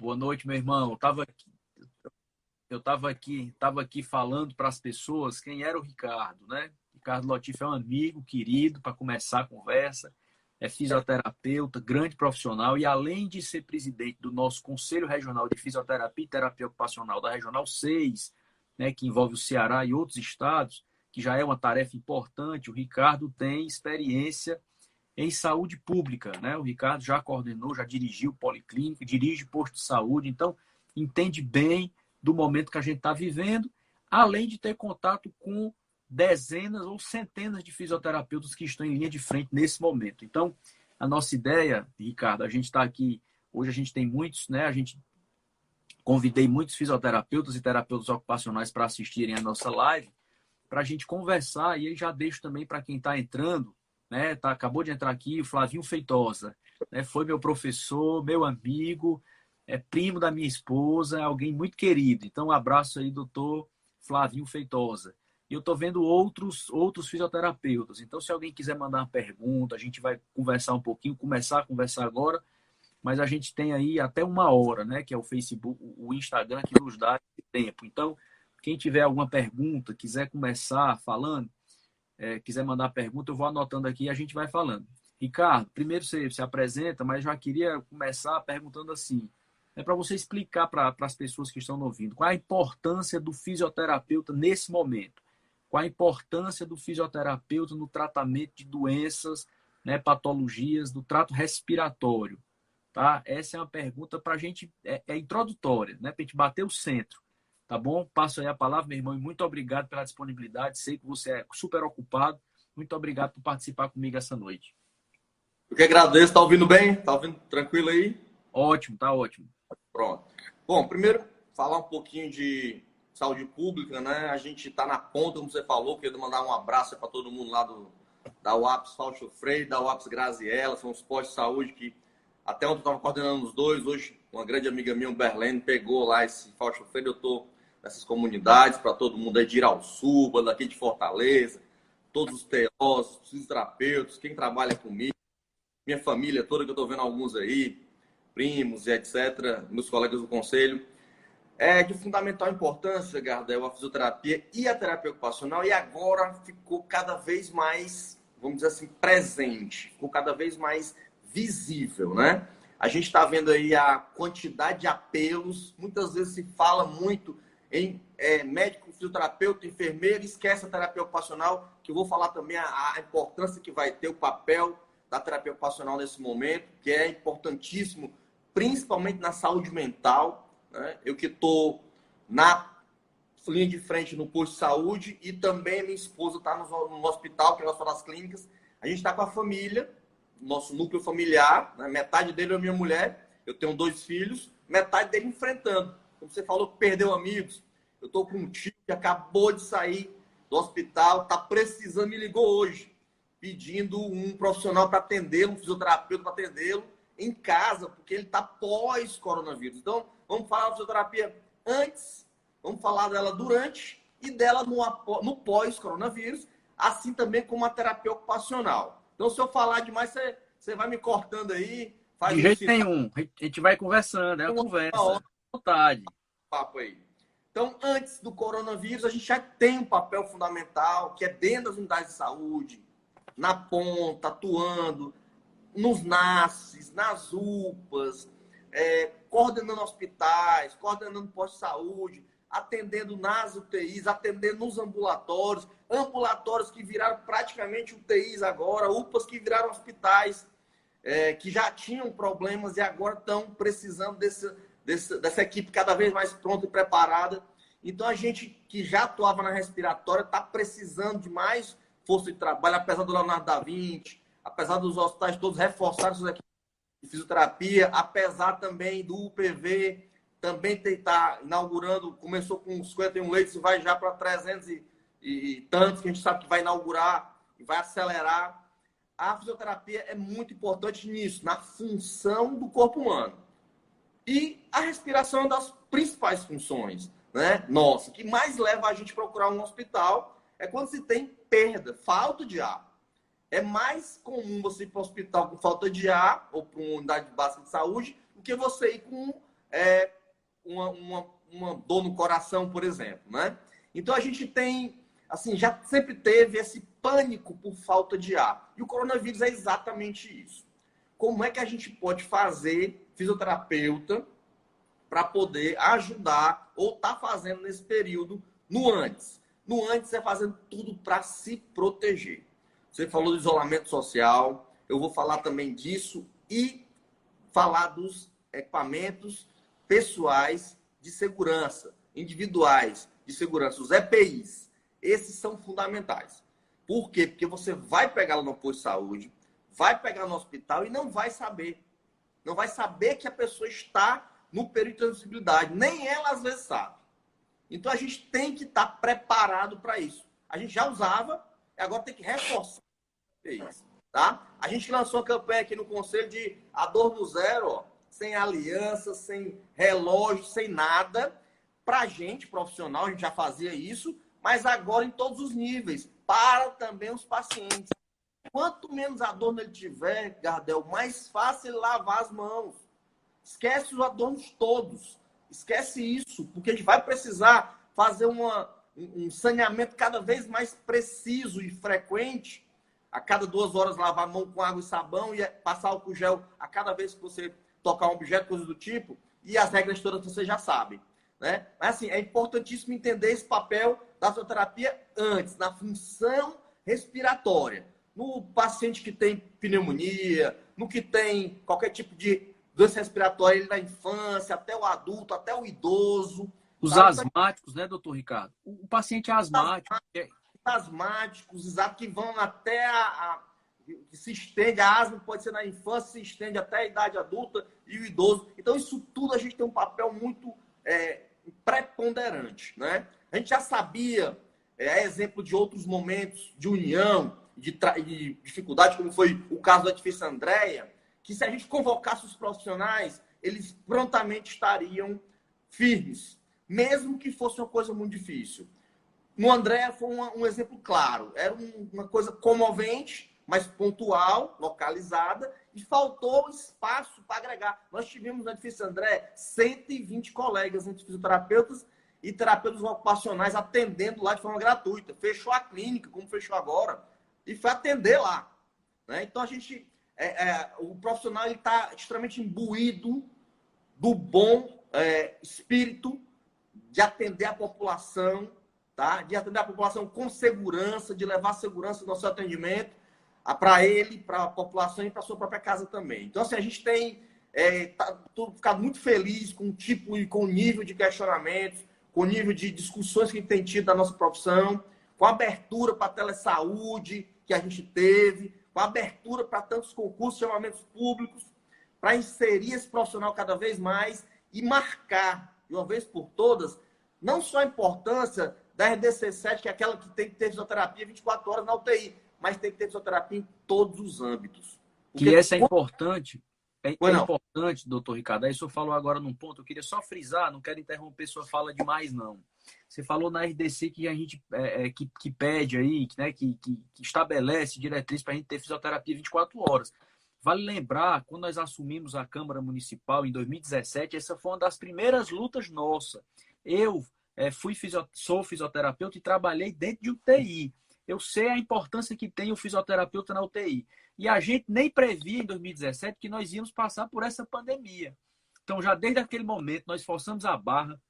Boa noite, meu irmão. Eu estava aqui falando para as pessoas quem era o Ricardo, né? Ricardo Lotif é um amigo querido, para começar a conversa, é fisioterapeuta, grande profissional e além de ser presidente do nosso Conselho Regional de Fisioterapia e Terapia Ocupacional da Regional 6, né, que envolve o Ceará e outros estados, que já é uma tarefa importante, o Ricardo tem experiência em saúde pública, né? O Ricardo já coordenou, já dirigiu policlínica, dirige posto de saúde, então entende bem do momento que a gente está vivendo, além de ter contato com dezenas ou centenas de fisioterapeutas que estão em linha de frente nesse momento. Então, a nossa ideia, Ricardo, a gente está aqui, hoje a gente tem muitos, né? A gente convidei muitos fisioterapeutas e terapeutas ocupacionais para assistirem a nossa live, para a gente conversar, e aí já deixo também para quem está entrando, né? Acabou de entrar aqui o Flavinho Feitosa, né? Foi meu professor, meu amigo, é primo da minha esposa, é alguém muito querido. Então, um abraço aí, doutor Flavinho Feitosa. E eu estou vendo outros fisioterapeutas. Então, se alguém quiser mandar uma pergunta, a gente vai conversar um pouquinho, começar a conversar agora, mas a gente tem aí até 1 hora, né? Que é o Facebook, o Instagram que nos dá esse tempo. Então, quem tiver alguma pergunta, quiser começar falando, quiser mandar pergunta, eu vou anotando aqui e a gente vai falando. Ricardo, primeiro você se apresenta, mas já queria começar perguntando assim, é para você explicar para as pessoas que estão ouvindo, qual a importância do fisioterapeuta nesse momento? Qual a importância do fisioterapeuta no tratamento de doenças, né, patologias do trato respiratório? Tá? Essa é uma pergunta para a gente, é introdutória, né, para a gente bater o centro. Tá bom? Passo aí a palavra, meu irmão, e muito obrigado pela disponibilidade. Sei que você é super ocupado. Muito obrigado por participar comigo essa noite. Eu que agradeço. Tá ouvindo bem? Tá ouvindo tranquilo aí? Ótimo, tá ótimo. Pronto. Bom, primeiro, falar um pouquinho de saúde pública, né? A gente tá na ponta, como você falou. Queria mandar um abraço para todo mundo lá da UAPS Fausto Freire, da UAPS Graziella. São os postos de saúde que até ontem eu estava coordenando os dois. Hoje, uma grande amiga minha, o Berlene, pegou lá esse Fausto Freire. Eu tô nessas comunidades para todo mundo aí de Irauçuba, daqui de Fortaleza, todos os TOs, os fisioterapeutas, quem trabalha comigo, minha família toda, que eu estou vendo alguns aí, primos e etc., meus colegas do conselho. É de fundamental importância, Gardel, a fisioterapia e a terapia ocupacional, e agora ficou cada vez mais, vamos dizer assim, presente, ficou cada vez mais visível, né? A gente está vendo aí a quantidade de apelos, muitas vezes se fala muito em médico, fisioterapeuta, enfermeiro, esquece a terapia ocupacional, que eu vou falar também a importância que vai ter o papel da terapia ocupacional nesse momento, que é importantíssimo, principalmente na saúde mental, né? Eu que estou na linha de frente no posto de saúde e também minha esposa está no hospital, que é o Hospital das Clínicas. A gente está com a família, nosso núcleo familiar, né? Metade dele é minha mulher, eu tenho 2 filhos, metade dele enfrentando. Como você falou que perdeu amigos, eu estou com um tio que acabou de sair do hospital, está precisando, me ligou hoje, pedindo um profissional para atendê-lo, um fisioterapeuta para atendê-lo em casa, porque ele está pós-coronavírus. Então, vamos falar da fisioterapia antes, vamos falar dela durante e dela no pós-coronavírus, assim também como a terapia ocupacional. Então, se eu falar demais, você vai me cortando aí, faz De um jeito sinal, nenhum. A gente vai conversando, é a uma hora, conversa. À vontade. papo aí. Então, antes do coronavírus, a gente já tem um papel fundamental, que é dentro das unidades de saúde, na ponta, atuando, nos NASs, nas UPAs, coordenando hospitais, coordenando postos de saúde, atendendo nas UTIs, atendendo nos ambulatórios, ambulatórios que viraram praticamente UTIs agora, UPAs que viraram hospitais, que já tinham problemas e agora estão precisando dessa equipe cada vez mais pronta e preparada. Então, a gente que já atuava na respiratória está precisando de mais força de trabalho, apesar do Leonardo da Vinci, apesar dos hospitais todos reforçarem suas equipes de fisioterapia, apesar também do UPV, também está inaugurando, começou com 51 leitos e vai já para 300 e tantos, que a gente sabe que vai inaugurar e vai acelerar. A fisioterapia é muito importante nisso, na função do corpo humano. E a respiração é uma das principais funções, né? Nossa, que mais leva a gente a procurar um hospital é quando se tem perda, falta de ar. É mais comum você ir para o hospital com falta de ar ou para uma unidade básica de saúde do que você ir com uma dor no coração, por exemplo, né? Então a gente tem, assim, já sempre teve esse pânico por falta de ar. E o coronavírus é exatamente isso. Como é que a gente pode fazer, fisioterapeuta, para poder ajudar ou tá fazendo nesse período no antes? No antes é fazendo tudo para se proteger. Você falou do isolamento social, eu vou falar também disso e falar dos equipamentos pessoais de segurança, individuais de segurança, os EPIs. Esses são fundamentais. Por quê? Porque você vai pegar lá no posto de saúde, vai pegar no hospital e não vai saber. Não vai saber que a pessoa está no período de transmissibilidade. Nem ela, às vezes, sabe. Então, a gente tem que estar preparado para isso. A gente já usava, agora tem que reforçar isso, tá? A gente lançou uma campanha aqui no Conselho de Adorno Zero, ó, sem aliança, sem relógio, sem nada. Para a gente, profissional, a gente já fazia isso, mas agora em todos os níveis, para também os pacientes. Quanto menos adorno ele tiver, Gardel, mais fácil ele lavar as mãos. Esquece os adornos todos. Esquece isso, porque a gente vai precisar fazer um saneamento cada vez mais preciso e frequente. A cada 2 horas lavar a mão com água e sabão e passar álcool gel a cada vez que você tocar um objeto, coisa do tipo. E as regras todas você já sabe, né? Mas assim, é importantíssimo entender esse papel da fisioterapia antes, na função respiratória. No paciente que tem pneumonia, no que tem qualquer tipo de doença respiratória, ele na infância, até o adulto, até o idoso. Os asmáticos, né, doutor Ricardo? O paciente asmático. Asmáticos, exato, que vão até que se estende, a asma pode ser na infância, se estende até a idade adulta e o idoso. Então, isso tudo a gente tem um papel muito preponderante, né? A gente já sabia, exemplo de outros momentos de união, de dificuldade, como foi o caso da Edifício Andréia, que se a gente convocasse os profissionais, eles prontamente estariam firmes, mesmo que fosse uma coisa muito difícil. No Andréia foi um exemplo claro. Era uma coisa comovente, mas pontual, localizada, e faltou espaço para agregar. Nós tivemos na Edifício Andréia 120 colegas entre fisioterapeutas e terapeutas ocupacionais atendendo lá de forma gratuita. Fechou a clínica, como fechou agora, e foi atender lá, né? Então, a gente... o profissional está extremamente imbuído do bom espírito de atender a população, tá? De atender a população com segurança, de levar segurança no seu atendimento para ele, para a população e para a sua própria casa também. Então, assim, a gente tem ficado muito feliz com o tipo e com o nível de questionamentos, com o nível de discussões que a gente tem tido da nossa profissão, com a abertura para a telesaúde que a gente teve, com a abertura para tantos concursos, chamamentos públicos, para inserir esse profissional cada vez mais e marcar, de uma vez por todas, não só a importância da RDC7, que é aquela que tem que ter fisioterapia 24 horas na UTI, mas tem que ter fisioterapia em todos os âmbitos. Porque essa é importante. É importante, doutor Ricardo. Aí o senhor falou agora num ponto, eu queria só frisar, não quero interromper sua fala demais, não. Você falou na RDC que a gente que pede aí, né, que estabelece diretriz para a gente ter fisioterapia 24 horas. Vale lembrar, quando nós assumimos a Câmara Municipal em 2017, essa foi uma das primeiras lutas nossas. Eu sou fisioterapeuta e trabalhei dentro de UTI. Eu sei a importância que tem o fisioterapeuta na UTI. E a gente nem previa em 2017 que nós íamos passar por essa pandemia. Então, já desde aquele momento, nós forçamos a barra,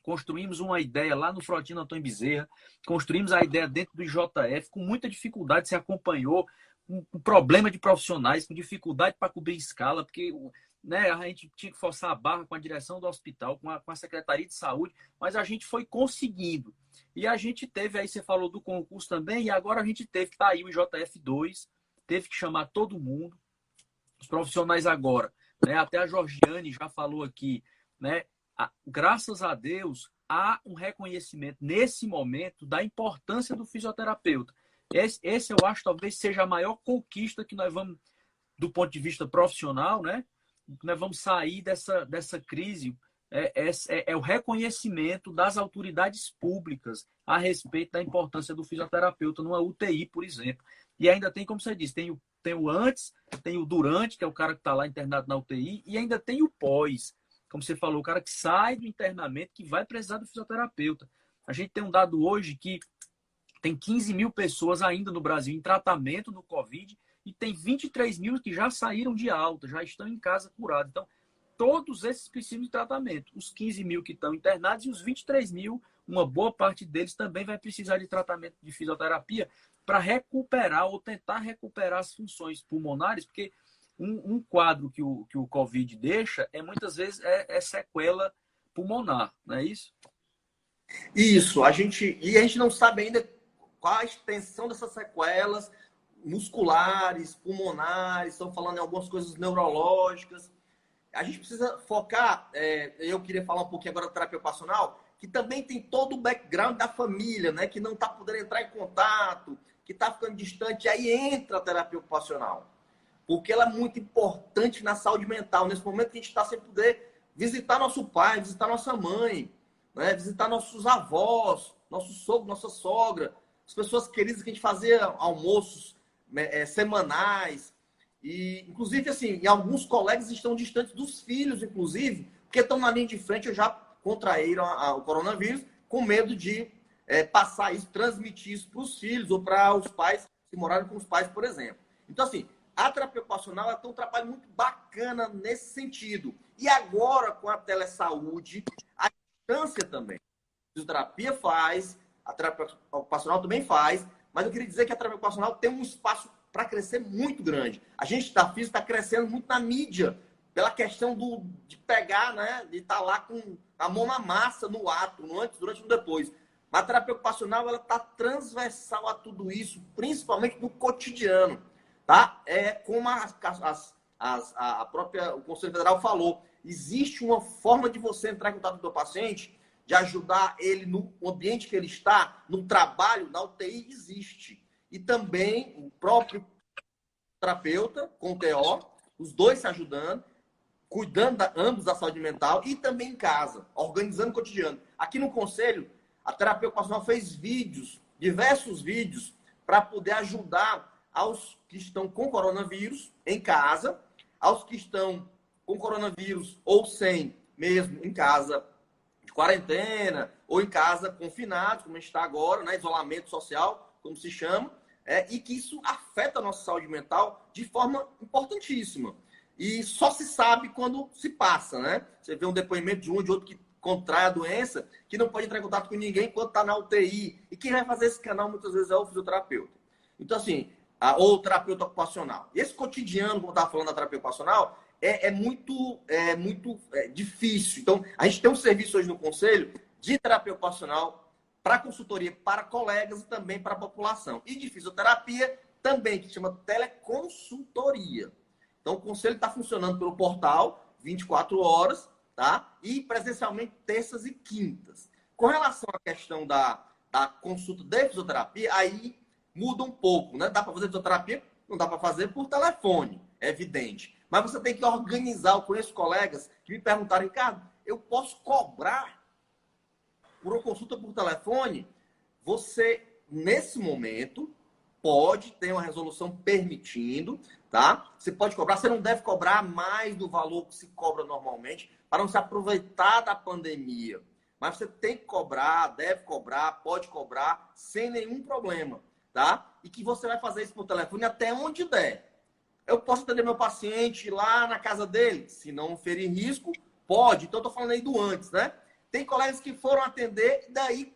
construímos uma ideia lá no Frotino Antônio Bezerra, construímos a ideia dentro do IJF, com muita dificuldade, se acompanhou, um problema de profissionais, com dificuldade para cobrir escala, porque, né, a gente tinha que forçar a barra com a direção do hospital, com a Secretaria de Saúde, mas a gente foi conseguindo. E a gente teve, aí você falou do concurso também, e agora a gente teve que estar aí o IJF2, teve que chamar todo mundo, os profissionais agora, né? Até a Georgiane já falou aqui, né? Graças a Deus, há um reconhecimento nesse momento da importância do fisioterapeuta. Esse eu acho talvez seja a maior conquista que nós vamos, do ponto de vista profissional, né? Nós vamos sair dessa crise. É o reconhecimento das autoridades públicas a respeito da importância do fisioterapeuta numa UTI, por exemplo. E ainda tem, como você disse, tem o antes, tem o durante, que é o cara que está lá internado na UTI, e ainda tem o pós. como você falou, o cara que sai do internamento, que vai precisar do fisioterapeuta. A gente tem um dado hoje que tem 15 mil pessoas ainda no Brasil em tratamento do Covid e tem 23 mil que já saíram de alta, já estão em casa curados. Então, todos esses precisam de tratamento. Os 15 mil que estão internados e os 23 mil, uma boa parte deles também vai precisar de tratamento de fisioterapia para recuperar ou tentar recuperar as funções pulmonares, porque um quadro que o Covid deixa muitas vezes é sequela pulmonar, não é isso? Isso, a gente não sabe ainda qual a extensão dessas sequelas musculares, pulmonares, estão falando em algumas coisas neurológicas. A gente precisa focar, eu queria falar um pouquinho agora da terapia ocupacional, que também tem todo o background da família, né? Que não está podendo entrar em contato, que está ficando distante, aí entra a terapia ocupacional. Porque ela é muito importante na saúde mental, nesse momento que a gente está sem poder visitar nosso pai, visitar nossa mãe, né? Visitar nossos avós, nosso sogro, nossa sogra, as pessoas queridas que a gente fazia almoços semanais. E, inclusive, assim, e alguns colegas estão distantes dos filhos, inclusive, porque estão na linha de frente, já contraíram o coronavírus, com medo de passar isso, transmitir isso para os filhos ou para os pais, se morarem com os pais, por exemplo. Então, assim, a terapia ocupacional tem um trabalho muito bacana nesse sentido. E agora, com a telesaúde, a distância também. A fisioterapia faz, a terapia ocupacional também faz, mas eu queria dizer que a terapia ocupacional tem um espaço para crescer muito grande. A gente da física está crescendo muito na mídia, pela questão de pegar, né, de estar lá com a mão na massa, no ato, no antes, durante e no depois. Mas a terapia ocupacional está transversal a tudo isso, principalmente no cotidiano. Tá? Como a própria, o Conselho Federal falou, existe uma forma de você entrar em contato com o paciente, de ajudar ele no ambiente que ele está, no trabalho, na UTI, existe. E também o próprio terapeuta, com o TO, os dois se ajudando, cuidando ambos da saúde mental e também em casa, organizando o cotidiano. Aqui no Conselho, a terapia ocupacional fez vídeos, diversos vídeos, para poder ajudar aos que estão com coronavírus em casa, aos que estão com coronavírus ou sem mesmo em casa de quarentena, ou em casa confinados, como a gente está agora, né, isolamento social, como se chama, e que isso afeta a nossa saúde mental de forma importantíssima. E só se sabe quando se passa, né? Você vê um depoimento de um de outro que contrai a doença, que não pode entrar em contato com ninguém enquanto está na UTI. E quem vai fazer esse canal muitas vezes é o fisioterapeuta. Então, assim, ou o terapeuta ocupacional. Esse cotidiano, como eu estava falando da terapia ocupacional, é muito difícil. Então, a gente tem um serviço hoje no Conselho de terapia ocupacional para consultoria para colegas e também para a população. E de fisioterapia também, que se chama teleconsultoria. Então, o Conselho está funcionando pelo portal 24 horas, tá? E presencialmente terças e quintas. Com relação à questão da consulta de fisioterapia, aí muda um pouco, né? Dá para fazer fisioterapia? Não dá para fazer por telefone, é evidente. Mas você tem que organizar. Eu conheço colegas que me perguntaram, Ricardo, eu posso cobrar por uma consulta por telefone? Você, nesse momento, pode ter uma resolução permitindo, tá? Você pode cobrar, você não deve cobrar mais do valor que se cobra normalmente, para não se aproveitar da pandemia. Mas você tem que cobrar, deve cobrar, pode cobrar, sem nenhum problema, tá? E que você vai fazer isso por telefone até onde der. Eu posso atender meu paciente lá na casa dele, se não ferir risco, pode. Então, eu tô falando aí do antes, né? Tem colegas que foram atender, daí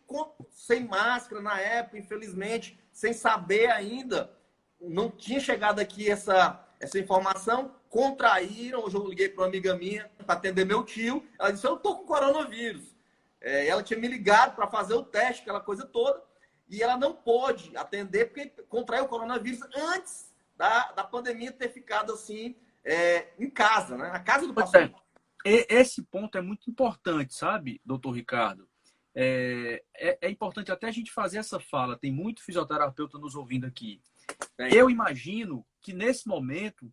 sem máscara na época, infelizmente, sem saber ainda, não tinha chegado aqui essa informação, contraíram. Hoje eu liguei para uma amiga minha para atender meu tio, ela disse, eu tô com coronavírus. Ela tinha me ligado para fazer o teste, aquela coisa toda, e ela não pôde atender porque contraiu o coronavírus antes da pandemia ter ficado assim em casa, né? Na casa do paciente. Esse ponto é muito importante, sabe, doutor Ricardo? É importante até a gente fazer essa fala. Tem muito fisioterapeuta nos ouvindo aqui. Eu imagino que nesse momento,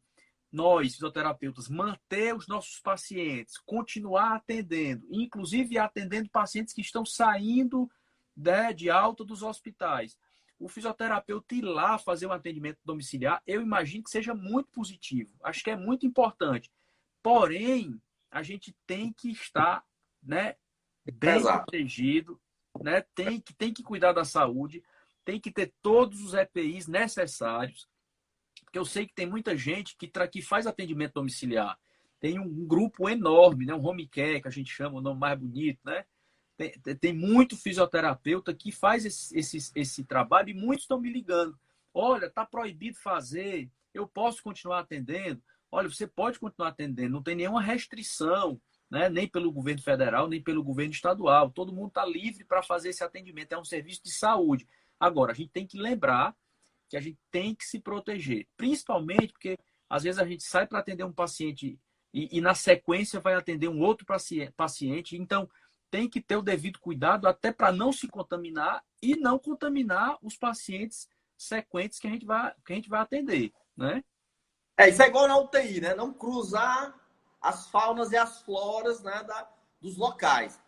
nós, fisioterapeutas, manter os nossos pacientes, continuar atendendo, inclusive atendendo pacientes que estão saindo de alta dos hospitais. O fisioterapeuta ir lá fazer um atendimento domiciliar, eu imagino que seja muito positivo. Acho que é muito importante. Porém, a gente tem que estar, né, bem Exato. protegido, né? Tem que cuidar da saúde, tem que ter todos os EPIs necessários, porque eu sei que tem muita gente que faz atendimento domiciliar. Tem um grupo enorme, né? Um home care, que a gente chama o nome mais bonito, né? Tem muito fisioterapeuta que faz esse trabalho e muitos estão me ligando. Olha, está proibido fazer, eu posso continuar atendendo? Olha, você pode continuar atendendo, não tem nenhuma restrição, né? Nem pelo governo federal, nem pelo governo estadual. Todo mundo está livre para fazer esse atendimento, é um serviço de saúde. Agora, a gente tem que lembrar que a gente tem que se proteger, principalmente porque às vezes a gente sai para atender um paciente e na sequência vai atender um outro paciente, então tem que ter o devido cuidado até para não se contaminar e não contaminar os pacientes sequentes que a gente vai atender, né? Isso é igual na UTI, né? Não cruzar as faunas e as floras, né, dos locais.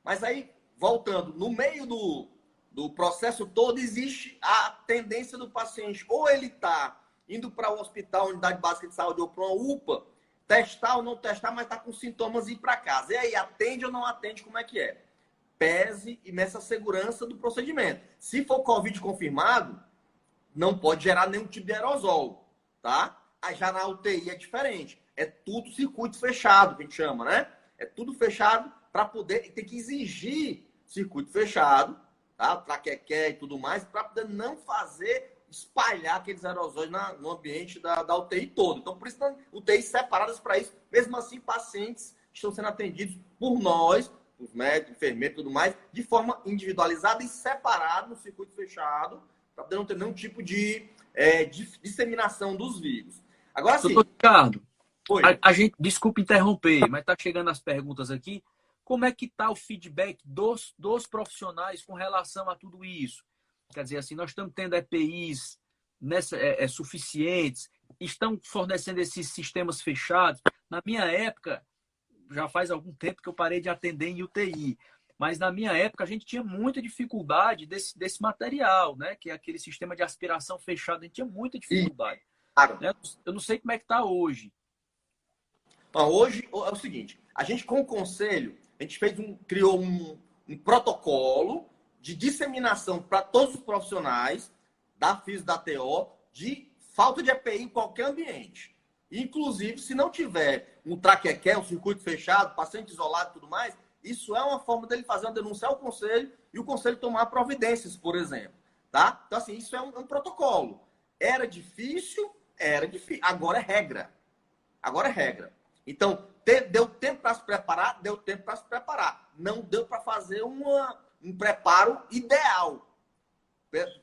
Mas aí, voltando, no meio do processo todo, existe a tendência do paciente, ou ele está indo para o hospital, unidade básica de saúde, ou para uma UPA, testar ou não testar, mas está com sintomas e ir para casa. E aí, atende ou não atende, como é que é? Pese e meça a segurança do procedimento. Se for Covid confirmado, não pode gerar nenhum tipo de aerosol, tá? Aí já na UTI é diferente. É tudo circuito fechado, que a gente chama, né? É tudo fechado para poder... Tem que exigir circuito fechado, tá? Traqueque e tudo mais, para poder não espalhar aqueles aerosóis no ambiente da UTI todo. Então, por isso, UTIs separadas para isso. Mesmo assim, pacientes estão sendo atendidos por nós, os médicos, enfermeiros e tudo mais, de forma individualizada e separada no circuito fechado, para poder não ter nenhum tipo de disseminação dos vírus. Agora sim. Doutor Ricardo, Oi. a gente, desculpa interromper, mas está chegando as perguntas aqui. Como é que está o feedback dos profissionais com relação a tudo isso? Quer dizer, assim, nós estamos tendo EPIs suficientes, estão fornecendo esses sistemas fechados. Na minha época, já faz algum tempo que eu parei de atender em UTI, mas na minha época a gente tinha muita dificuldade desse material, né? Que é aquele sistema de aspiração fechado, a gente tinha muita dificuldade. Claro. Né? Eu não sei como é que está hoje. Hoje é o seguinte, a gente com o conselho, a gente criou um protocolo de disseminação para todos os profissionais da FIS da TO de falta de EPI em qualquer ambiente. Inclusive, se não tiver um traqueque, um circuito fechado, paciente isolado e tudo mais, isso é uma forma dele fazer uma denúncia ao conselho e o conselho tomar providências, por exemplo. Tá? Então, assim, isso é um protocolo. Era difícil. Agora é regra. Agora é regra. Então, deu tempo para se preparar? Deu tempo para se preparar. Não deu para fazer um preparo ideal.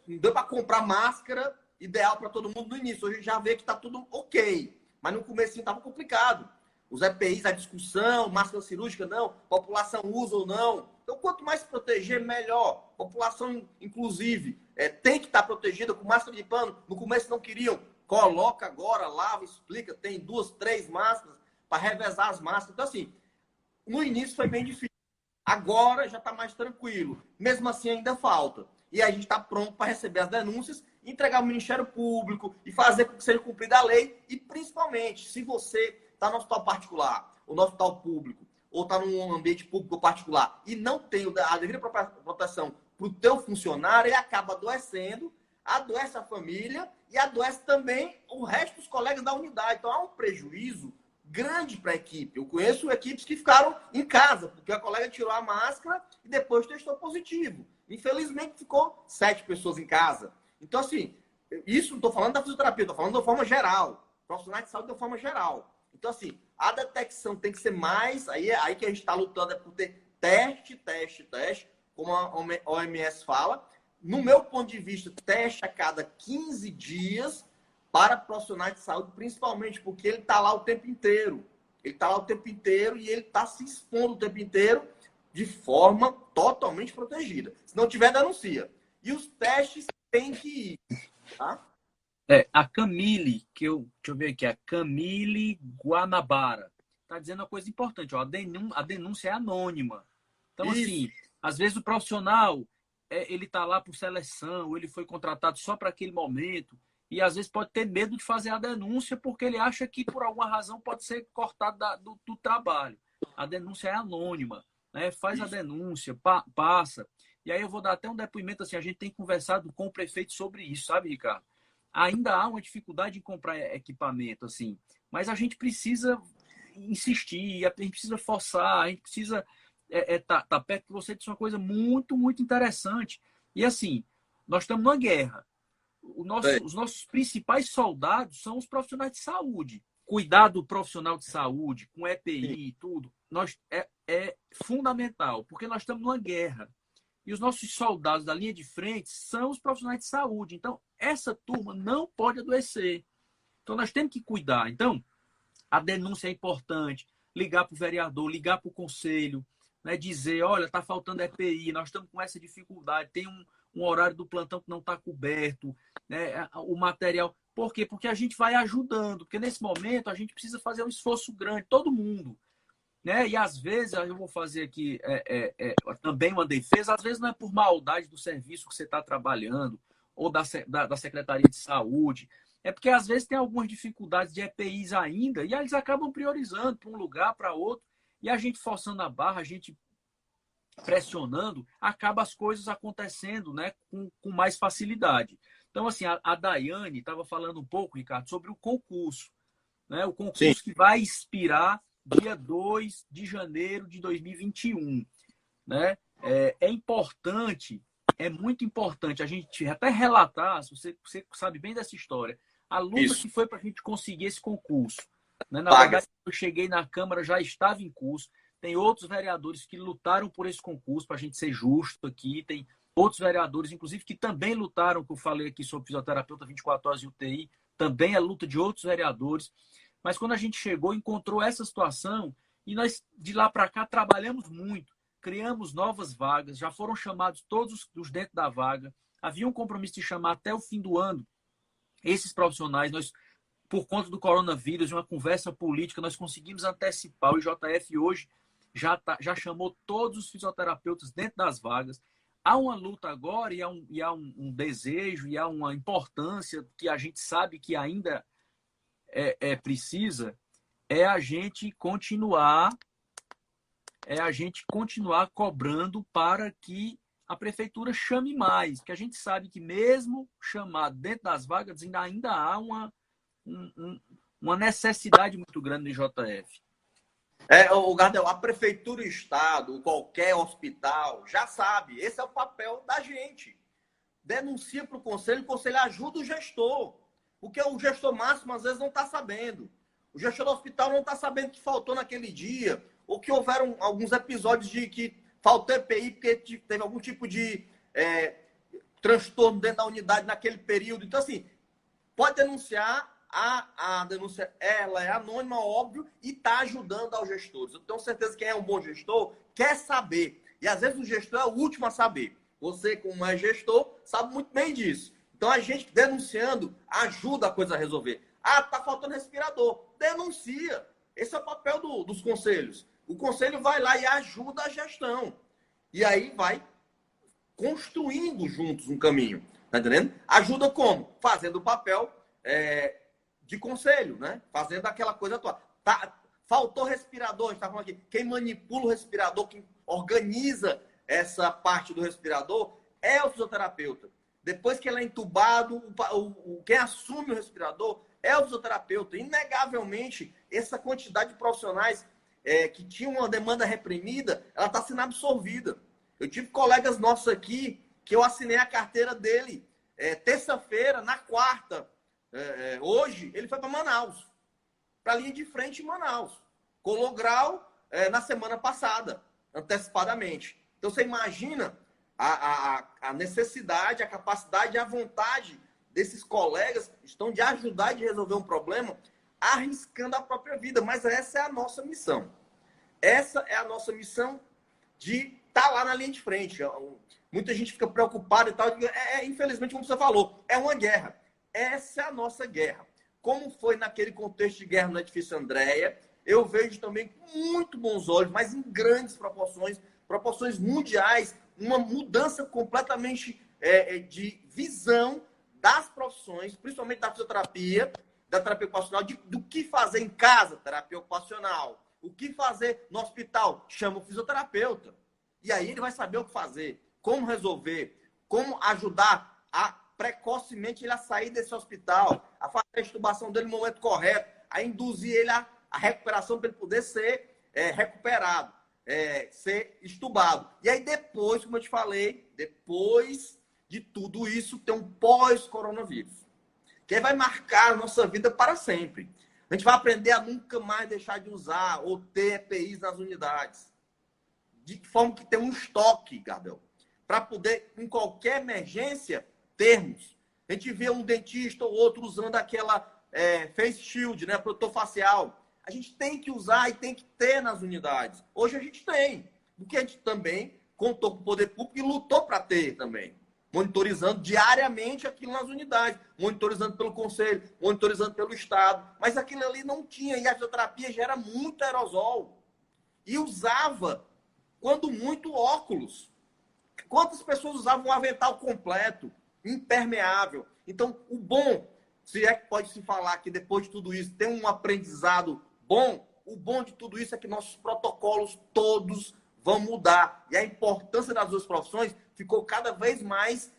Não deu para comprar máscara ideal para todo mundo no início. Hoje já vê que está tudo ok. Mas no começo estava complicado. Os EPIs, a discussão, máscara cirúrgica não, população usa ou não. Então, quanto mais se proteger, melhor. População, inclusive, tem que estar protegida com máscara de pano. No começo não queriam. Coloca agora, lava, explica. Tem 2, 3 máscaras para revezar as máscaras. Então, assim, no início foi bem difícil. Agora já está mais tranquilo. Mesmo assim, ainda falta. E a gente está pronto para receber as denúncias, entregar ao Ministério Público e fazer com que seja cumprida a lei. E, principalmente, se você está no hospital particular, ou no hospital público, ou está num ambiente público ou particular, e não tem a devida proteção para o teu funcionário, ele acaba adoecendo, adoece a família e adoece também o resto dos colegas da unidade. Então, há um prejuízo grande para a equipe. Eu conheço equipes que ficaram em casa, porque a colega tirou a máscara e depois testou positivo. Infelizmente, ficou 7 pessoas em casa. Então, assim, isso não estou falando da fisioterapia, estou falando de uma forma geral. Profissionais de saúde de uma forma geral. Então, assim, a detecção tem que ser mais... Aí que a gente está lutando por ter teste, como a OMS fala. No meu ponto de vista, teste a cada 15 dias para profissionais de saúde, principalmente porque ele está lá o tempo inteiro. Ele está lá o tempo inteiro e ele está se expondo o tempo inteiro de forma totalmente protegida. Se não tiver, denuncia. E os testes têm que ir, tá? A Camille, deixa eu ver aqui, a Camille Guanabara, está dizendo uma coisa importante, ó, a denúncia é anônima. Então, Isso. assim, às vezes o profissional, ele está lá por seleção, ou ele foi contratado só para aquele momento, e às vezes pode ter medo de fazer a denúncia porque ele acha que por alguma razão pode ser cortado do trabalho. a denúncia é anônima, né? Faz a denúncia, passa. E aí eu vou dar até um depoimento assim, a gente tem conversado com o prefeito sobre isso, sabe, Ricardo? Ainda há uma dificuldade em comprar equipamento, assim, mas a gente precisa insistir, a gente precisa forçar, a gente precisa tá perto de você. Disso é uma coisa muito, muito interessante. E assim, nós estamos numa guerra. Os nossos principais soldados são os profissionais de saúde. Cuidado profissional de saúde, com EPI e tudo, é fundamental, porque nós estamos numa guerra. E os nossos soldados da linha de frente são os profissionais de saúde. Então, essa turma não pode adoecer. Então, nós temos que cuidar. Então, a denúncia é importante. Ligar para o vereador, ligar para o conselho, né? Dizer, olha, está faltando EPI, nós estamos com essa dificuldade, tem um horário do plantão que não está coberto, né? O material. Por quê? Porque a gente vai ajudando. Porque nesse momento a gente precisa fazer um esforço grande, todo mundo. Né? E às vezes, eu vou fazer aqui também uma defesa, às vezes não é por maldade do serviço que você está trabalhando, ou da Secretaria de Saúde, é porque às vezes tem algumas dificuldades de EPIs ainda, e aí eles acabam priorizando para um lugar, para outro, e a gente forçando a barra, a gente pressionando, acaba as coisas acontecendo, né, com mais facilidade. Então, assim, a Daiane estava falando um pouco, Ricardo, sobre o concurso, né? O concurso que vai expirar dia 2 de janeiro de 2021. Né? É importante, é muito importante a gente até relatar, se você sabe bem dessa história, a luta que foi para a gente conseguir esse concurso. Né? Na verdade, eu cheguei na Câmara, já estava em curso. Tem outros vereadores que lutaram por esse concurso, para a gente ser justo aqui. Tem outros vereadores, inclusive, que também lutaram, que eu falei aqui sobre fisioterapeuta 24 horas de UTI, também é luta de outros vereadores. Mas quando a gente chegou, encontrou essa situação, e nós, de lá para cá, trabalhamos muito. Criamos novas vagas, já foram chamados todos os dentro da vaga. Havia um compromisso de chamar até o fim do ano esses profissionais. Nós, por conta do coronavírus, de uma conversa política, nós conseguimos antecipar. O IJF hoje já chamou todos os fisioterapeutas dentro das vagas. Há uma luta agora e há um desejo e há uma importância que a gente sabe que ainda precisa, a gente continuar cobrando para que a prefeitura chame mais, que a gente sabe que mesmo chamado dentro das vagas ainda há uma necessidade muito grande no IJF. O Gardel, a prefeitura, o estado, qualquer hospital já sabe, esse é o papel da gente. Denuncia para o conselho ajuda o gestor, porque o gestor máximo às vezes não está sabendo. O gestor do hospital não está sabendo o que faltou naquele dia, ou que houveram alguns episódios de que faltou EPI porque teve algum tipo de transtorno dentro da unidade naquele período. Então, assim, pode denunciar, a denúncia ela é anônima, óbvio, e está ajudando aos gestores. Eu tenho certeza que quem é um bom gestor quer saber. E às vezes o gestor é o último a saber. Você, como é gestor, sabe muito bem disso. Então, a gente denunciando ajuda a coisa a resolver. Tá faltando respirador. Denuncia. Esse é o papel dos conselhos. O conselho vai lá e ajuda a gestão. E aí vai construindo juntos um caminho. Tá entendendo? Ajuda como? Fazendo o papel de conselho, né? Fazendo aquela coisa atual. Faltou respirador, a gente tá falando aqui. Quem manipula o respirador, quem organiza essa parte do respirador é o fisioterapeuta. Depois que ele é entubado, quem assume o respirador é o fisioterapeuta. Inegavelmente, essa quantidade de profissionais que tinham uma demanda reprimida, ela está sendo absorvida. Eu tive colegas nossos aqui que eu assinei a carteira dele terça-feira, na quarta. Hoje, ele foi para Manaus, para a linha de frente em Manaus. Colou grau na semana passada, antecipadamente. Então, você imagina a necessidade, a capacidade e a vontade desses colegas que estão de ajudar e de resolver um problema, arriscando a própria vida. Mas essa é a nossa missão. Essa é a nossa missão de estar lá na linha de frente. Muita gente fica preocupada e tal. Infelizmente, como você falou, é uma guerra. Essa é a nossa guerra. Como foi naquele contexto de guerra no edifício Andréia, eu vejo também com muito bons olhos, mas em grandes proporções mundiais, uma mudança completamente de visão das profissões, principalmente da fisioterapia, da terapia ocupacional, do que fazer em casa, terapia ocupacional, O que fazer no hospital? Chama o fisioterapeuta. E aí ele vai saber o que fazer, como resolver, como ajudar a precocemente ele a sair desse hospital, a fazer a intubação dele no momento correto, a induzir ele a recuperação para ele poder ser recuperado, ser estubado. E aí depois, como eu te falei, depois de tudo isso, tem um pós-coronavírus, que aí vai marcar a nossa vida para sempre. A gente vai aprender a nunca mais deixar de usar ou ter EPIs nas unidades. De forma que tem um estoque, Gardel, para poder, em qualquer emergência, termos. A gente vê um dentista ou outro usando aquela face shield, né, protetor facial. A gente tem que usar e tem que ter nas unidades. Hoje a gente tem, porque a gente também contou com o poder público e lutou para ter também. Monitorizando diariamente aquilo nas unidades, monitorizando pelo Conselho, monitorizando pelo Estado. Mas aquilo ali não tinha, e a fisioterapia gera muito aerosol. E usava, quando muito, óculos. Quantas pessoas usavam um avental completo, impermeável? Então, o bom, se é que pode se falar que depois de tudo isso tem um aprendizado bom, o bom de tudo isso é que nossos protocolos todos vão mudar. E a importância das duas profissões ficou cada vez mais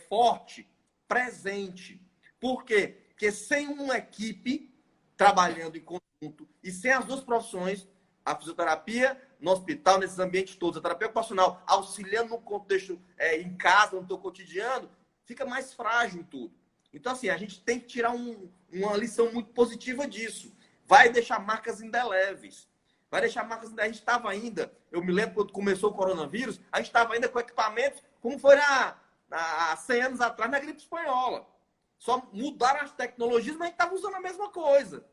forte, presente. Por quê? Porque sem uma equipe trabalhando em conjunto e sem as duas profissões, a fisioterapia no hospital, nesses ambientes todos, a terapia ocupacional, auxiliando no contexto em casa, no teu cotidiano, fica mais frágil tudo. Então, assim, a gente tem que tirar uma lição muito positiva disso. Vai deixar marcas indeléveis. Vai deixar marcas indeléveis. A gente estava ainda, eu me lembro quando começou o coronavírus, a gente estava ainda com equipamentos como foi há 100 anos atrás na gripe espanhola. Só mudaram as tecnologias, mas a gente estava usando a mesma coisa.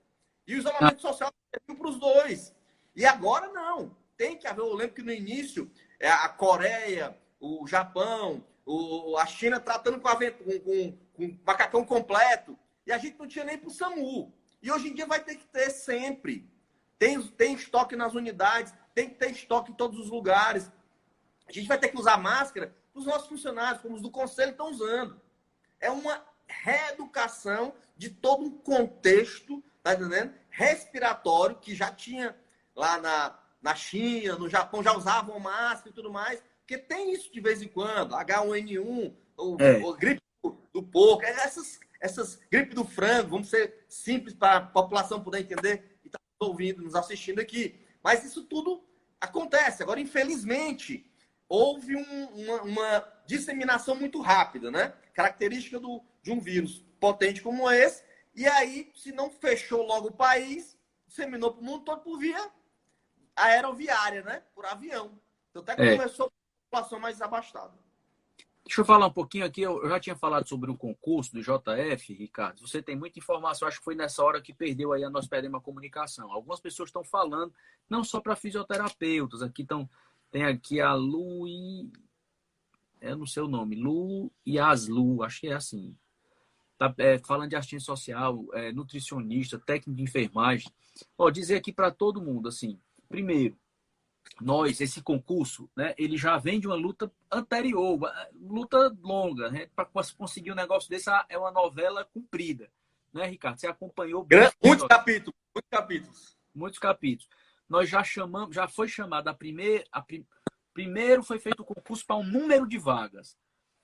E o isolamento social serviu para os dois. E agora não. Tem que haver, eu lembro que no início, a Coreia, o Japão, a China tratando com macacão completo. E a gente não tinha nem para o SAMU. E hoje em dia vai ter que ter sempre. Tem estoque nas unidades, tem que ter estoque em todos os lugares. A gente vai ter que usar máscara para os nossos funcionários, como os do Conselho estão usando. É uma reeducação de todo um contexto, tá entendendo? Respiratório, que já tinha lá na China, no Japão, já usavam máscara e tudo mais. Porque tem isso de vez em quando, H1N1, ou gripe do porco, essas gripe do frango, vamos ser simples para a população poder entender e estar ouvindo, nos assistindo aqui. Mas isso tudo acontece. Agora, infelizmente, houve uma disseminação muito rápida, né? Característica de um vírus potente como esse. E aí, se não fechou logo o país, disseminou para o mundo todo por via aeroviária, né? Por avião. Então, até que começou a população mais abastada. Deixa eu falar um pouquinho aqui. Eu já tinha falado sobre o concurso do JF, Ricardo. Você tem muita informação. Acho que foi nessa hora que nós perdemos a comunicação. Algumas pessoas estão falando, não só para fisioterapeutas. Tem aqui a Lu e... Eu não sei o nome. Lu e Aslu, acho que é assim. Tá, falando de assistente social, nutricionista, técnico de enfermagem. Dizer aqui para todo mundo, assim, primeiro, esse concurso, né, ele já vem de uma luta anterior, luta longa, né? Para conseguir um negócio desse é uma novela comprida, né, Ricardo? Você acompanhou bem. Muitos capítulos. Muitos capítulos. Nós já foi chamado primeiro foi feito o concurso para um número de vagas.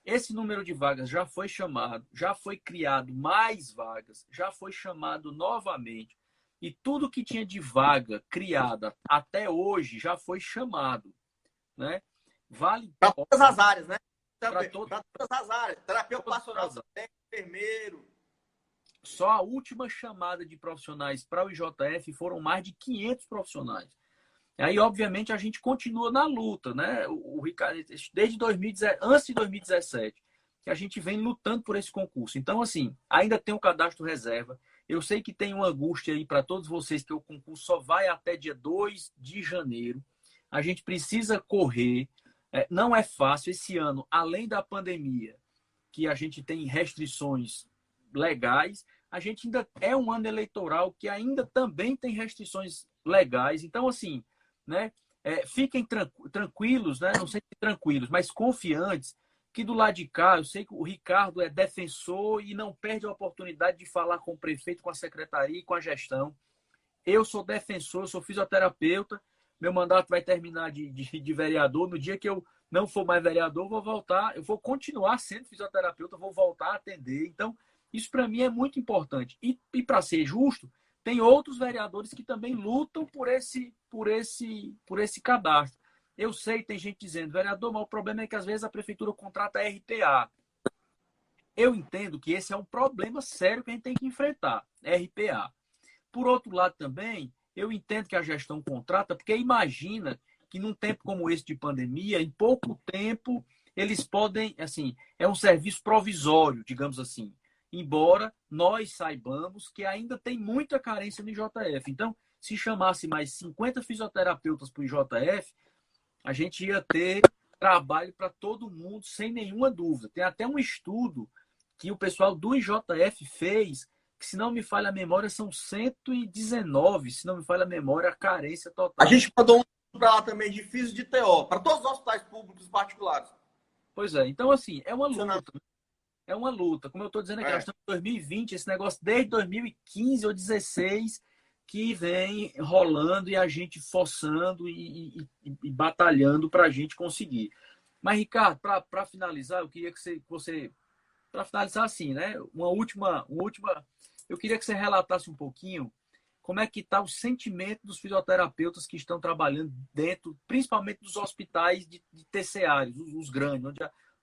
Esse número de vagas já foi chamado, já foi criado mais vagas, já foi chamado novamente. E tudo que tinha de vaga criada até hoje já foi chamado, né? Vale para todas as áreas, né? Para todas as áreas. Terapia ocupacional, enfermeiro. Só a última chamada de profissionais para o IJF foram mais de 500 profissionais. Aí, obviamente, a gente continua na luta, né? O Ricardo, desde 2017, antes de 2017, que a gente vem lutando por esse concurso. Então, assim, ainda tem o cadastro reserva. Eu sei que tem uma angústia aí para todos vocês que o concurso só vai até dia 2 de janeiro. A gente precisa correr. Não é fácil esse ano, além da pandemia, que a gente tem restrições legais, a gente ainda é um ano eleitoral que ainda também tem restrições legais. Então, assim, né, fiquem tranquilos, né? Não sei se tranquilos, mas confiantes, que do lado de cá, eu sei que o Ricardo é defensor e não perde a oportunidade de falar com o prefeito, com a secretaria e com a gestão. eu sou defensor, eu sou fisioterapeuta, meu mandato vai terminar de vereador. No dia que eu não for mais vereador, eu vou voltar, eu vou continuar sendo fisioterapeuta, vou voltar a atender. Então, isso para mim é muito importante. E para ser justo, tem outros vereadores que também lutam por esse cadastro. Eu sei, tem gente dizendo, vereador, mas o problema é que às vezes a prefeitura contrata RPA. Eu entendo que esse é um problema sério que a gente tem que enfrentar, RPA. Por outro lado também, eu entendo que a gestão contrata, porque imagina que num tempo como esse de pandemia, em pouco tempo, eles podem, assim, é um serviço provisório, digamos assim, embora nós saibamos que ainda tem muita carência no IJF. Então, se chamasse mais 50 fisioterapeutas para o IJF, a gente ia ter trabalho para todo mundo, sem nenhuma dúvida. Tem até um estudo que o pessoal do IJF fez, que, se não me falha a memória, são 119, se não me falha a memória, a carência total. A gente mandou um para lá também de físio de TO, para todos os hospitais públicos e particulares. Pois é, então assim, é uma luta. É uma luta. Como eu estou dizendo aqui, nós estamos em 2020, esse negócio desde 2015 ou 2016 que vem rolando e a gente forçando e batalhando para a gente conseguir. Mas, Ricardo, para finalizar, eu queria que você para finalizar assim, né? Uma última. Eu queria que você relatasse um pouquinho como é que está o sentimento dos fisioterapeutas que estão trabalhando dentro, principalmente dos hospitais de terciários, os grandes,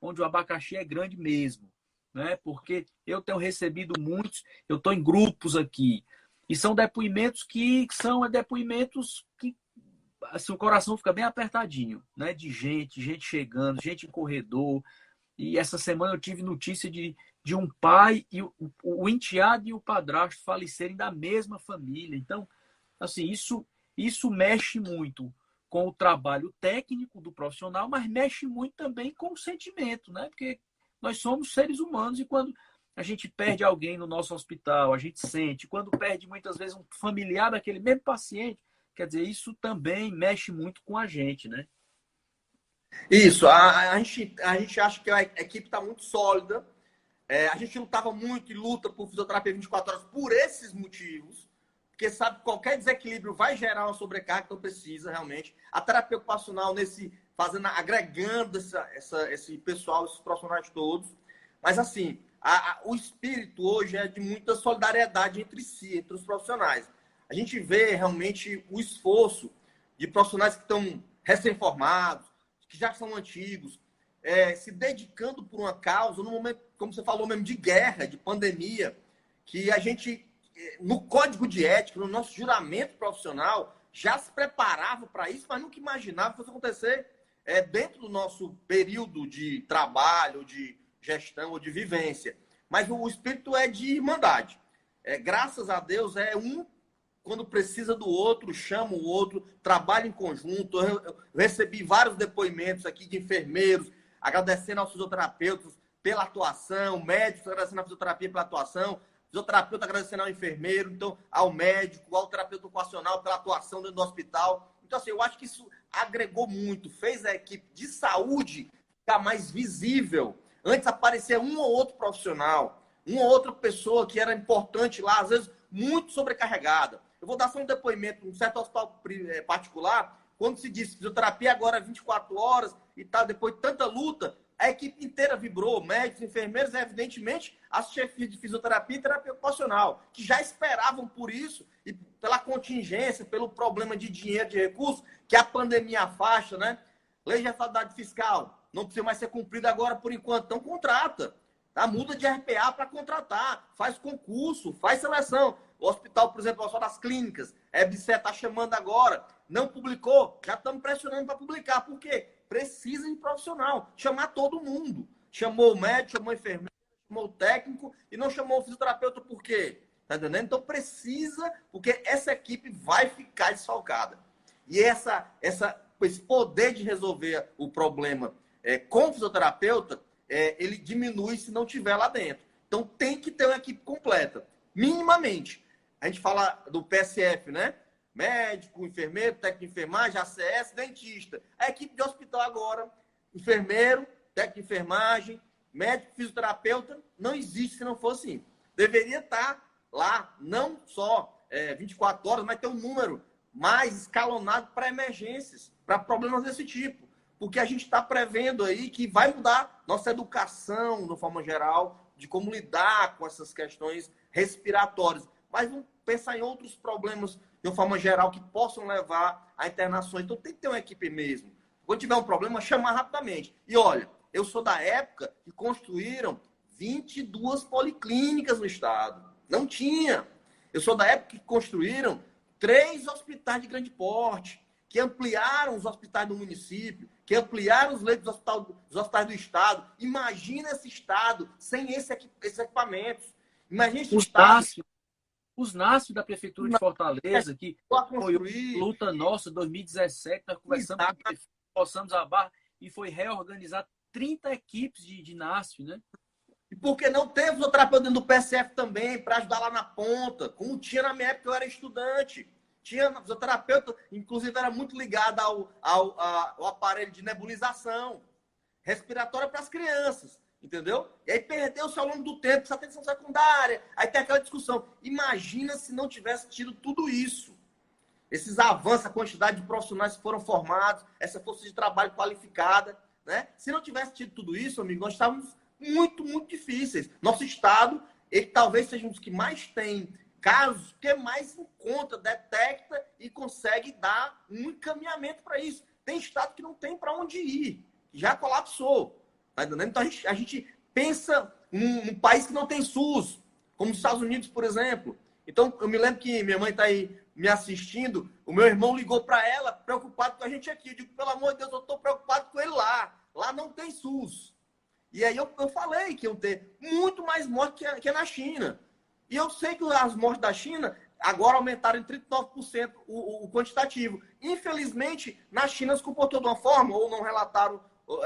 onde o abacaxi é grande mesmo, né? Porque eu tenho recebido muitos, eu estou em grupos aqui, e são depoimentos que assim, o coração fica bem apertadinho, né? De gente chegando, gente em corredor. E essa semana eu tive notícia de um pai e o enteado e o padrasto falecerem da mesma família. Então, assim, isso mexe muito com o trabalho técnico do profissional, mas mexe muito também com o sentimento, né? Porque nós somos seres humanos e quando a gente perde alguém no nosso hospital, a gente sente. Quando perde, muitas vezes, um familiar daquele mesmo paciente, quer dizer, isso também mexe muito com a gente, né? Isso, a gente acha que a equipe está muito sólida. A gente lutava muito e luta por fisioterapia 24 horas por esses motivos, porque sabe que qualquer desequilíbrio vai gerar uma sobrecarga, então precisa realmente. A terapia ocupacional agregando esse pessoal, esses profissionais todos. Mas assim, o espírito hoje é de muita solidariedade entre si, entre os profissionais. A gente vê realmente o esforço de profissionais que estão recém-formados, que já são antigos, se dedicando por uma causa, no momento, como você falou mesmo, de guerra, de pandemia, que a gente, no código de ética, no nosso juramento profissional, já se preparava para isso, mas nunca imaginava que fosse acontecer dentro do nosso período de trabalho, de gestão ou de vivência. Mas o espírito é de irmandade. Graças a Deus, quando precisa do outro, chama o outro, trabalha em conjunto. Eu recebi vários depoimentos aqui de enfermeiros, agradecendo aos fisioterapeutas pela atuação, médicos agradecendo à fisioterapia pela atuação, fisioterapeuta agradecendo ao enfermeiro, então ao médico, ao terapeuta ocupacional pela atuação dentro do hospital. Então, assim, eu acho que isso agregou muito, fez a equipe de saúde ficar mais visível. Antes aparecia um ou outro profissional, uma ou outra pessoa que era importante lá, às vezes muito sobrecarregada. Eu vou dar só um depoimento, um certo hospital particular, quando se disse fisioterapia agora 24 horas e tal, depois de tanta luta, a equipe inteira vibrou, médicos, enfermeiros, evidentemente, as chefias de fisioterapia e terapia ocupacional, que já esperavam por isso e pela contingência, pelo problema de dinheiro, de recursos, que a pandemia afasta, né? Lei de responsabilidade fiscal, não precisa mais ser cumprida agora por enquanto, então contrata. Tá? Muda de RPA para contratar, faz concurso, faz seleção. O hospital, por exemplo, o Hospital das Clínicas, a EBSE está chamando agora, não publicou, já estamos pressionando para publicar. Por quê? Precisa de profissional, chamar todo mundo. Chamou o médico, chamou o enfermeiro, chamou o técnico e não chamou o fisioterapeuta por quê? Tá entendendo? Então precisa, porque essa equipe vai ficar desfalcada. E esse poder de resolver o problema com o fisioterapeuta, ele diminui se não tiver lá dentro. Então tem que ter uma equipe completa, minimamente. A gente fala do PSF, né? Médico, enfermeiro, técnico de enfermagem, ACS, dentista. A equipe de hospital agora, enfermeiro, técnico de enfermagem, médico, fisioterapeuta, não existe se não for assim. Deveria estar lá, não só 24 horas, mas ter um número mais escalonado para emergências, para problemas desse tipo. Porque a gente está prevendo aí que vai mudar nossa educação, de forma geral, de como lidar com essas questões respiratórias. Mas vamos pensar em outros problemas, de uma forma geral, que possam levar a internações. Então tem que ter uma equipe mesmo. Quando tiver um problema, chamar rapidamente. E olha, eu sou da época que construíram 22 policlínicas no estado. Não tinha. Eu sou da época que construíram 3 hospitais de grande porte, que ampliaram os hospitais do município, que ampliaram os leitos dos hospitais do estado. Imagina esse estado sem esses equipamentos. Imagina esse estado... Os NASF da Prefeitura de Fortaleza, que foi uma luta nossa, 2017, nós conversamos com o prefeito, possamos a barra, e foi reorganizar 30 equipes de NASF, né? E por que não ter fisioterapeuta dentro do PSF também, para ajudar lá na ponta? Como tinha na minha época que eu era estudante. Tinha fisioterapeuta, inclusive era muito ligada ao aparelho de nebulização respiratória para as crianças. Entendeu? E aí perdeu-se ao longo do tempo, essa atenção secundária. Aí tem aquela discussão. Imagina se não tivesse tido tudo isso. Esses avanços, a quantidade de profissionais que foram formados, essa força de trabalho qualificada, né? Se não tivesse tido tudo isso, amigo, nós estávamos muito, muito difíceis. Nosso estado, ele talvez seja um dos que mais tem casos, que mais encontra, detecta e consegue dar um encaminhamento para isso. Tem estado que não tem para onde ir, que já colapsou. Tá entendendo? Então a gente pensa num país que não tem SUS, como os Estados Unidos, por exemplo. Então eu me lembro que minha mãe está aí me assistindo, o meu irmão ligou para ela, preocupado com a gente aqui. Eu digo, pelo amor de Deus, eu estou preocupado com ele lá. Lá não tem SUS. E aí eu falei que iam ter muito mais mortes que na China. E eu sei que as mortes da China agora aumentaram em 39% o quantitativo. Infelizmente, na China se comportou de uma forma, ou não relataram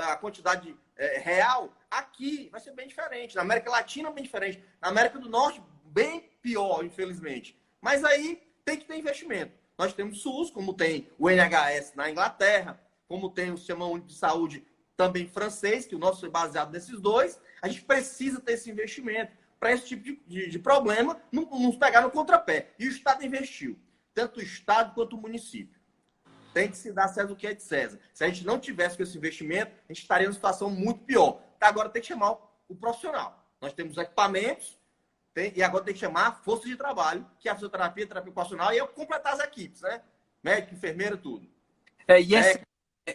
a quantidade real. Aqui vai ser bem diferente. Na América Latina, bem diferente. Na América do Norte, bem pior, infelizmente. Mas aí tem que ter investimento. Nós temos SUS, como tem o NHS na Inglaterra, como tem o Sistema Único de Saúde também francês, que o nosso é baseado nesses dois. A gente precisa ter esse investimento para esse tipo de problema não nos pegar no contrapé. E o Estado investiu, tanto o Estado quanto o município. Tem que se dar César o que é de César. Se a gente não tivesse com esse investimento, a gente estaria em uma situação muito pior. Então, agora tem que chamar o profissional. Nós temos equipamentos, e agora tem que chamar a força de trabalho, que é a fisioterapia, a terapia ocupacional, e eu completar as equipes, né? Médico, enfermeiro, tudo.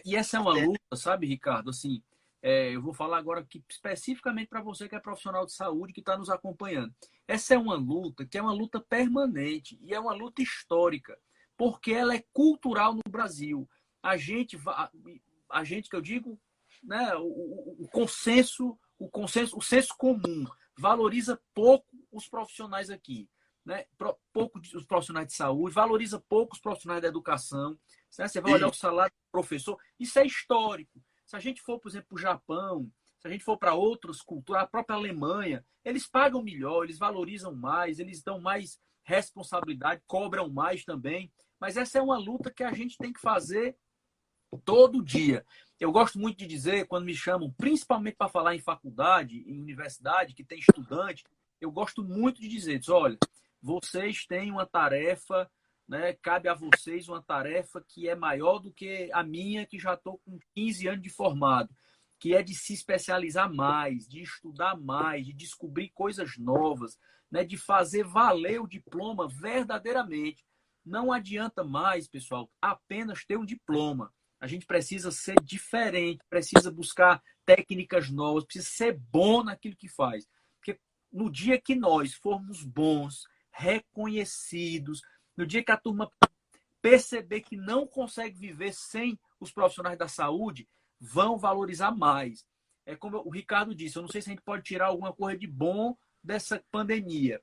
E essa é uma luta, sabe, Ricardo? Assim, eu vou falar agora aqui especificamente para você que é profissional de saúde que está nos acompanhando. Essa é uma luta que é uma luta permanente e é uma luta histórica, porque ela é cultural no Brasil. A gente que eu digo, né, o senso comum valoriza pouco os profissionais aqui, né? Pouco os profissionais de saúde, valoriza pouco os profissionais da educação. Né? Você vai olhar o salário do professor, isso é histórico. Se a gente for, por exemplo, para o Japão, se a gente for para outras culturas, a própria Alemanha, eles pagam melhor, eles valorizam mais, eles dão mais responsabilidade, cobram mais também. Mas essa é uma luta que a gente tem que fazer todo dia. Eu gosto muito de dizer, quando me chamam, principalmente para falar em faculdade, em universidade, que tem estudante, eu gosto muito de dizer, olha, vocês têm uma tarefa, né, cabe a vocês uma tarefa que é maior do que a minha, que já estou com 15 anos de formado, que é de se especializar mais, de estudar mais, de descobrir coisas novas, né, de fazer valer o diploma verdadeiramente. Não adianta mais, pessoal, apenas ter um diploma. A gente precisa ser diferente, precisa buscar técnicas novas, precisa ser bom naquilo que faz. Porque no dia que nós formos bons, reconhecidos, no dia que a turma perceber que não consegue viver sem os profissionais da saúde, vão valorizar mais. É como o Ricardo disse, eu não sei se a gente pode tirar alguma coisa de bom dessa pandemia,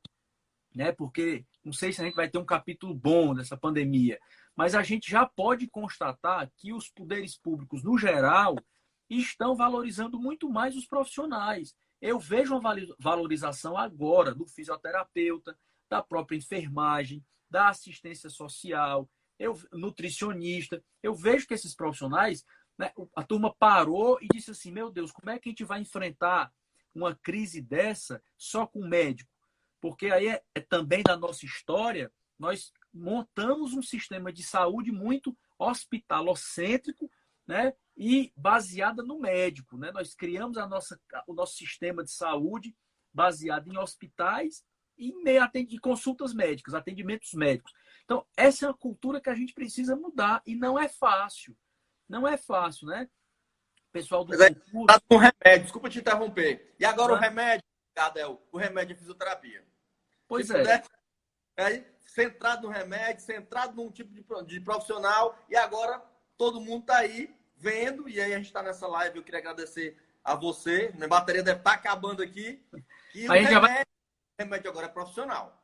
né? Porque não sei se a gente vai ter um capítulo bom dessa pandemia, mas a gente já pode constatar que os poderes públicos, no geral, estão valorizando muito mais os profissionais. Eu vejo uma valorização agora do fisioterapeuta, da própria enfermagem, da assistência social, nutricionista. Eu vejo que esses profissionais, né, a turma parou e disse assim, meu Deus, como é que a gente vai enfrentar uma crise dessa só com médico? Porque aí é também da nossa história Nós montamos um sistema de saúde muito hospitalocêntrico, né? E baseada no médico, né? Nós criamos o nosso sistema de saúde baseado em hospitais e em consultas médicas, atendimentos médicos. Então, essa é uma cultura que a gente precisa mudar e não é fácil. Não é fácil, né? Pessoal do concurso... com remédio, desculpa te interromper. E agora o Não. remédio, Gadel, o remédio é fisioterapia. Pois Se é. puder, aí, centrado no remédio, centrado num tipo de profissional, e agora todo mundo está aí vendo, e aí a gente está nessa live, eu queria agradecer a você, minha bateria deve estar acabando aqui, e o remédio agora é profissional.